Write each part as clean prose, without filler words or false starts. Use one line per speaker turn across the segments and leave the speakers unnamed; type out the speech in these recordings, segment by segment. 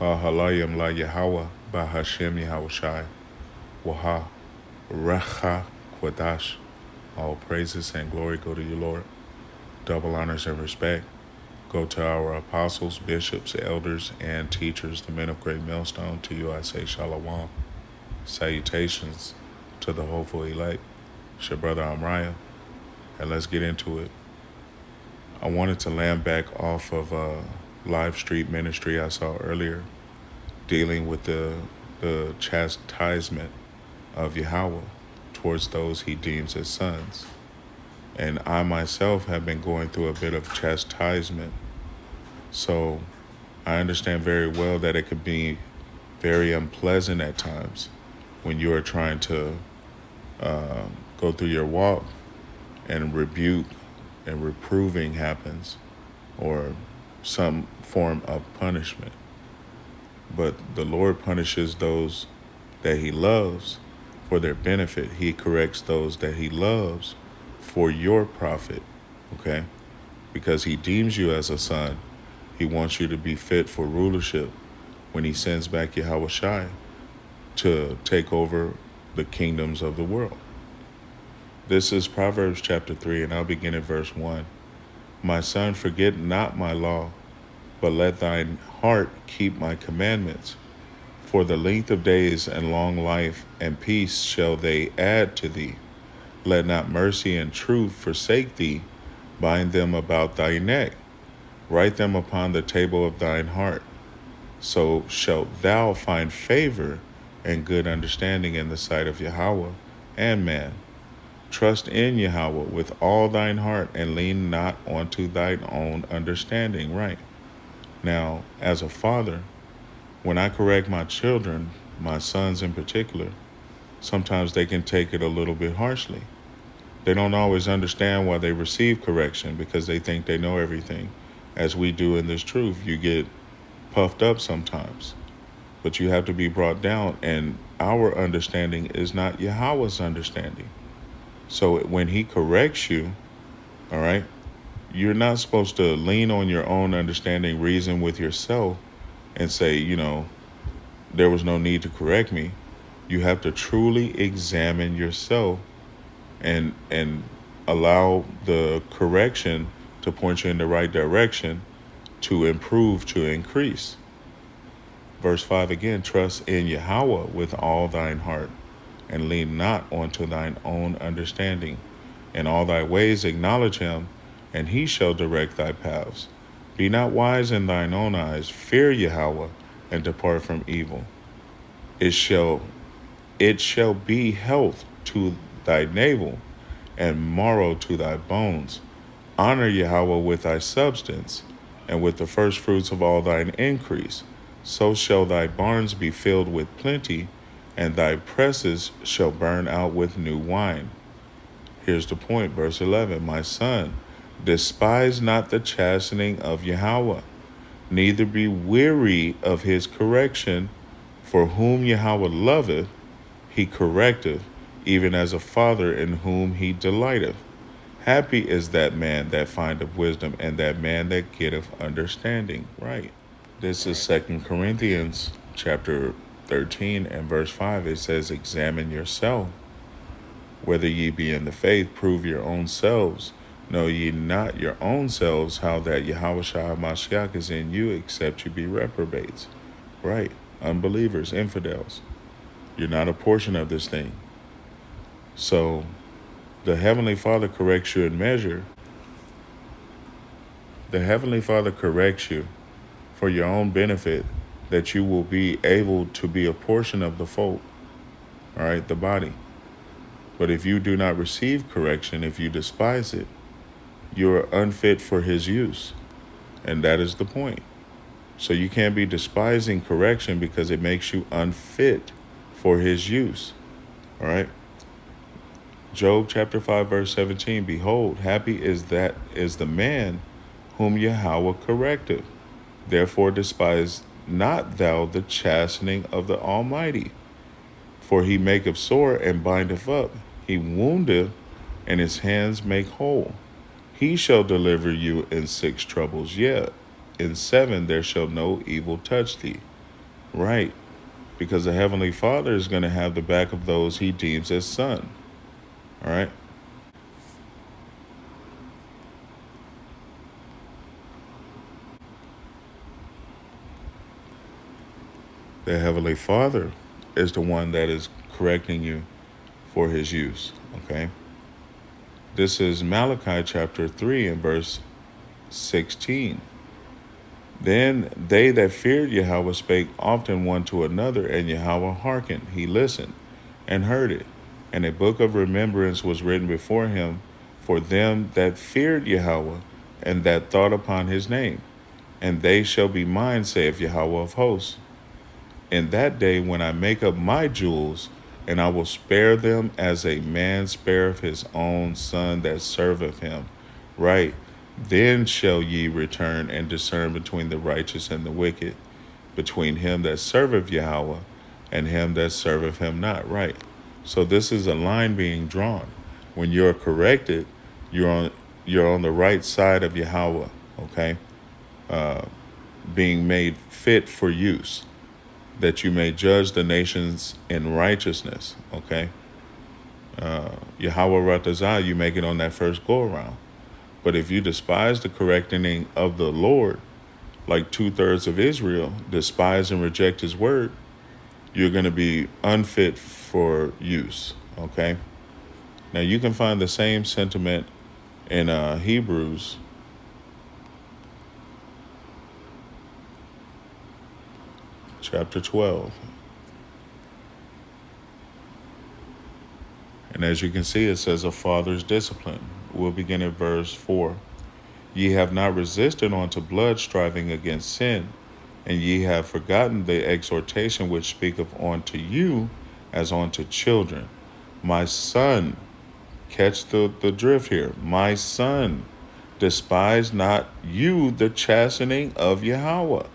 Halayim la Yahweh Bahashem Yahushai Waha Recha Kwadash. All praises and glory go to you, Lord. Double honors and respect go to our apostles, bishops, elders, and teachers, the men of great millstone. To you I say shalom. Salutations to the hopeful elect. It's your brother Amraya, and let's get into it. I wanted to land back off of a live street ministry I saw earlier, dealing with the chastisement of Yahweh towards those he deems as sons. And I myself have been going through a bit of chastisement. So I understand very well that it could be very unpleasant at times when you are trying to go through your walk and rebuke and reproving happens, or some form of punishment. But the Lord punishes those that he loves for their benefit. He corrects those that he loves for your profit, okay? Because he deems you as a son. He wants you to be fit for rulership when he sends back Yahushai to take over the kingdoms of the world. This is Proverbs chapter 3, and I'll begin at verse 1. My son, forget not my law, but let thine heart keep my commandments. For the length of days and long life and peace shall they add to thee. Let not mercy and truth forsake thee. Bind them about thy neck. Write them upon the table of thine heart. So shalt thou find favor and good understanding in the sight of Yahweh and man. Trust in Yahweh with all thine heart, and lean not unto thine own understanding. Right. Now, as a father, when I correct my children, my sons in particular, sometimes they can take it a little bit harshly. They don't always understand why they receive correction, because they think they know everything. As we do in this truth, you get puffed up sometimes, but you have to be brought down, and our understanding is not Yahweh's understanding. So when he corrects you, all right, you're not supposed to lean on your own understanding, reason with yourself, and say, there was no need to correct me. You have to truly examine yourself and allow the correction to point you in the right direction, to improve, to increase. Verse 5 again, trust in Yahweh with all thine heart, and lean not unto thine own understanding. In all thy ways acknowledge him, and he shall direct thy paths. Be not wise in thine own eyes. Fear Yahweh, and depart from evil. It shall be health to thy navel, and marrow to thy bones. Honor Yahweh with thy substance, and with the first fruits of all thine increase. So shall thy barns be filled with plenty, and thy presses shall burn out with new wine. Here's the point, verse 11. My son, despise not the chastening of Yahweh, neither be weary of his correction. For whom Yahweh loveth, he correcteth, even as a father in whom he delighteth. Happy is that man that findeth wisdom, and that man that getteth understanding. Right. This is 2 Corinthians chapter 13 and verse 5. It says, examine yourself, whether ye be in the faith, prove your own selves. Know ye not your own selves how that Yahushua Mashiach is in you, except you be reprobates. Right. Unbelievers, infidels. You're not a portion of this thing. So the Heavenly Father corrects you in measure. The Heavenly Father corrects you for your own benefit, that you will be able to be a portion of the folk, all right, the body. But if you do not receive correction, if you despise it, you're unfit for his use. And that is the point. So you can't be despising correction, because it makes you unfit for his use. All right. Job chapter 5, verse 17. Behold, happy is the man whom Yahweh correcteth. Therefore despise not thou the chastening of the Almighty. For he maketh sore and bindeth up. He woundeth, and his hands make whole. He shall deliver you in 6 troubles, yet in 7 there shall no evil touch thee. Right. Because the Heavenly Father is going to have the back of those he deems as son. All right. The Heavenly Father is the one that is correcting you for his use. Okay. This is Malachi chapter 3 and verse 16. Then they that feared Yahweh spake often one to another, and Yahweh hearkened. He listened and heard it. And a book of remembrance was written before him for them that feared Yahweh and that thought upon his name. And they shall be mine, saith Yahweh of hosts. In that day when I make up my jewels, and I will spare them as a man spareth his own son that serveth him. Right. Then shall ye return and discern between the righteous and the wicked, between him that serveth Yahweh and him that serveth him not. Right. So this is a line being drawn. When you're corrected, you're on the right side of Yahweh. Okay. Being made fit for use, that you may judge the nations in righteousness. Okay. Yahweh Ratazah, you make it on that first go around. But if you despise the correcting of the Lord, like 2/3 of Israel despise and reject his word, you're going to be unfit for use. Okay. Now you can find the same sentiment in Hebrews chapter 12. And as you can see, it says a father's discipline. We'll begin at verse 4. Ye have not resisted unto blood, striving against sin, and ye have forgotten the exhortation which speaketh unto you as unto children. My son, catch the drift here. My son, despise not you the chastening of Yahweh,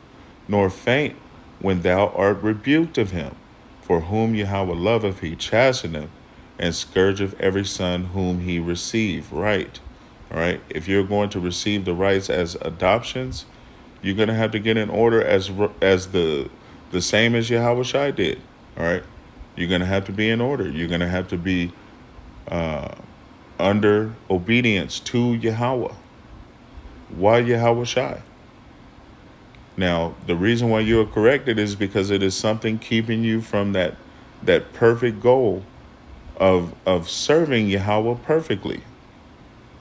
nor faint when thou art rebuked of him. For whom Yahweh loveth, he chasteneth, and scourgeth every son whom he receive. Right. All right. If you're going to receive the rights as adoptions, you're going to have to get in order as the same as Yahweh Shai did. All right. You're going to have to be in order. You're going to have to be under obedience to Yahweh. Why Yahweh Shai? Now, the reason why you are corrected is because it is something keeping you from that perfect goal of serving Yahweh perfectly.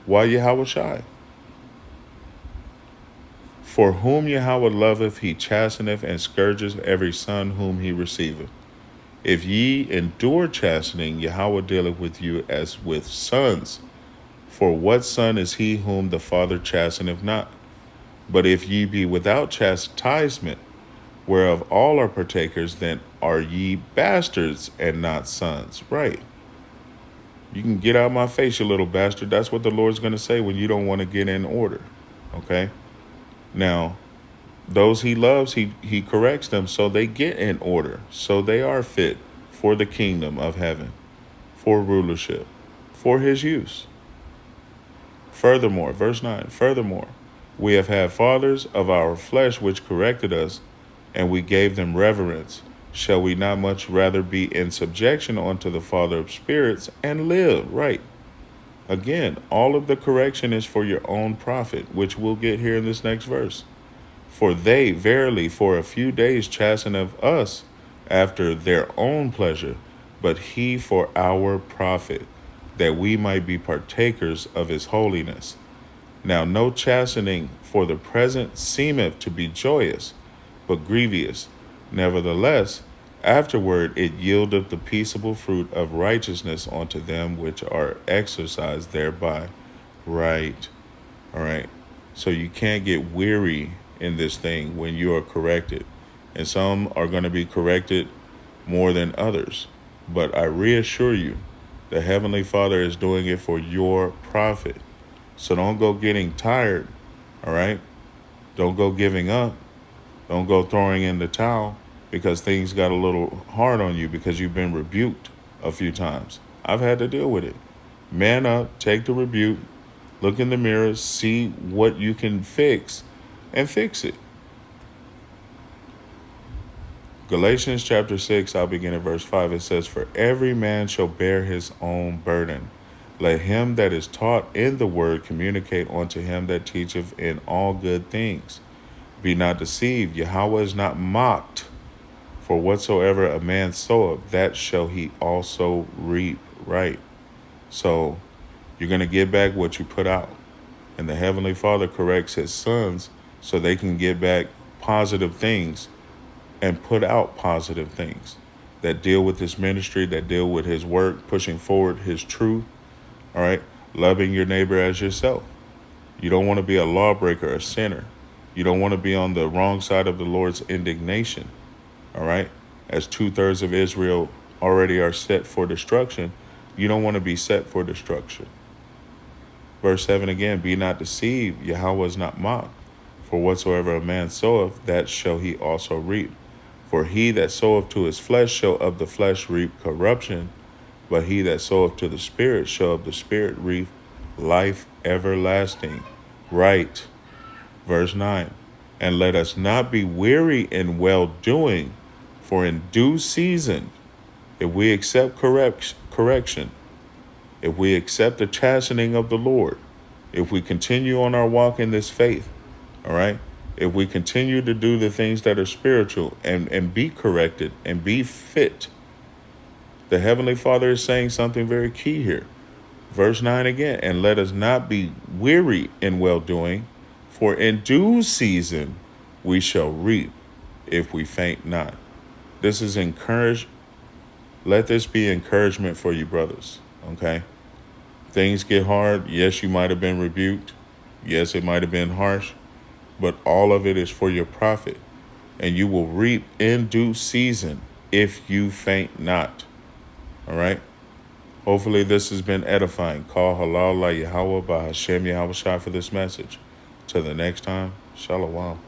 Why Yahweh Shai? For whom Yahweh loveth, he chasteneth, and scourgeth every son whom he receiveth. If ye endure chastening, Yahweh dealeth with you as with sons. For what son is he whom the Father chasteneth not? But if ye be without chastisement, whereof all are partakers, then are ye bastards and not sons. Right. You can get out of my face, you little bastard. That's what the Lord's going to say when you don't want to get in order. Okay? Now, those he loves, he corrects them so they get in order. So they are fit for the kingdom of heaven, for rulership, for his use. Furthermore, verse 9, furthermore, we have had fathers of our flesh which corrected us, and we gave them reverence. Shall we not much rather be in subjection unto the Father of spirits and live? Right. Again, all of the correction is for your own profit, which we'll get here in this next verse. For they verily for a few days chasten of us after their own pleasure, but he for our profit, that we might be partakers of his holiness. Now no chastening for the present seemeth to be joyous, but grievous. Nevertheless, afterward it yieldeth the peaceable fruit of righteousness unto them which are exercised thereby. Right. All right. So you can't get weary in this thing when you are corrected. And some are going to be corrected more than others. But I reassure you, the Heavenly Father is doing it for your profit. So don't go getting tired. All right. Don't go giving up. Don't go throwing in the towel because things got a little hard on you because you've been rebuked a few times. I've had to deal with it. Man up, take the rebuke, look in the mirror, see what you can fix, and fix it. Galatians chapter 6, I'll begin at verse 5. It says, "For every man shall bear his own burden. Let him that is taught in the word communicate unto him that teacheth in all good things. Be not deceived, Yahweh is not mocked. For whatsoever a man soweth, that shall he also reap." Right? So you're going to get back what you put out. And the Heavenly Father corrects his sons so they can get back positive things and put out positive things that deal with his ministry, that deal with his work, pushing forward his truth. All right? Loving your neighbor as yourself. You don't want to be a lawbreaker, a sinner. You don't want to be on the wrong side of the Lord's indignation. All right? As 2/3 of Israel already are set for destruction, you don't want to be set for destruction. Verse 7 again, "Be not deceived, Yahweh is not mocked. For whatsoever a man soweth, that shall he also reap. For he that soweth to his flesh shall of the flesh reap corruption, but he that soweth to the Spirit shall of the Spirit reap life everlasting." Right. Verse 9, "And let us not be weary in well-doing, for in due season, if we accept correction, if we accept the chastening of the Lord, if we continue on our walk in this faith, all right, if we continue to do the things that are spiritual and be corrected and be fit, the Heavenly Father is saying something very key here. Verse 9 again, "And let us not be weary in well-doing, for in due season we shall reap if we faint not." This is encouraged. Let this be encouragement for you, brothers, okay? Things get hard. Yes, you might have been rebuked. Yes, it might have been harsh, but all of it is for your profit, and you will reap in due season if you faint not. All right? Hopefully this has been edifying. Call halal la Yahweh by Hashem Yahweh Shai for this message. Till the next time, Shalom.